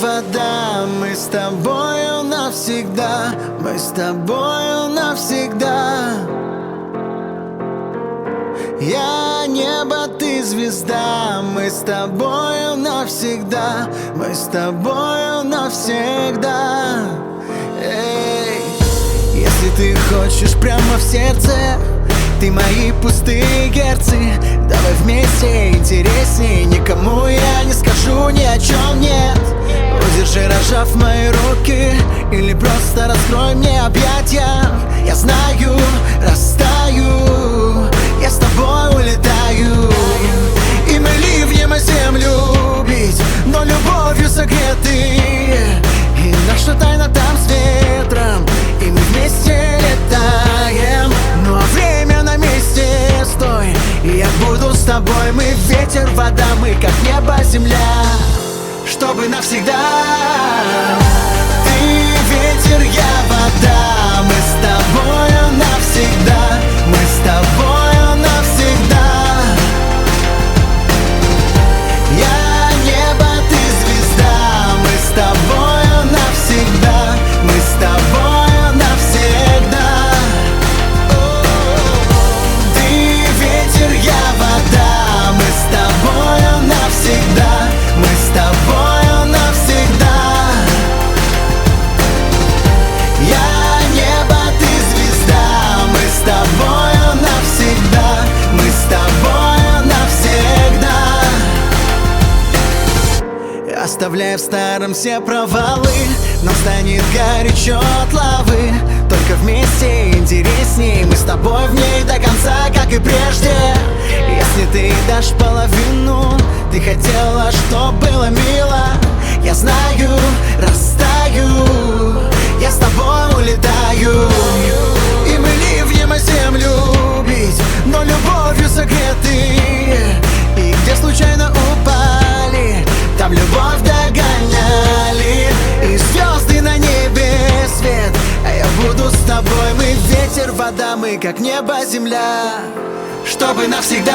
вода, мы с тобою навсегда, мы с тобою навсегда. Я небо, ты звезда, мы с тобою навсегда, мы с тобою навсегда. Эй, если ты хочешь прямо в сердце, ты мои пустые герцы, давай вместе интересней. Никому я не скажу ни о чем нет. Удержи, разжав мои руки, или просто раскрой мне объятия. Я знаю, растаю, я с тобой улетаю. И мы ливнем о землю бить, но любовью согреты. И наша тайна там с ветром, и мы вместе летаем. Ну а время на месте, стой, и я буду с тобой. Мы ветер, вода, мы как небо, земля, чтобы навсегда. Ты ветер, я вода, мы с тобою навсегда, мы с тобою навсегда. Я небо, ты звезда, мы с тобою навсегда, мы с тобою навсегда. Ты ветер, я вода, мы с тобою навсегда, мы с тобою навсегда. Я небо, ты звезда, мы с тобою навсегда, мы с тобою навсегда. Оставляя в старом все провалы, нам станет горячо от лавы. Только вместе интересней, мы с тобой в ней до конца, как и прежде. Если ты дашь половину, ты хотела, чтоб было мило. Я знаю, растаю, я с тобой улетаю. И мы ливнем о землю бить, но любовью согреты. И где случайно упали, там любовь догоняли. И звезды на небе свет, а я буду с тобой. Мы ветер, вода, мы как небо, земля, чтобы навсегда.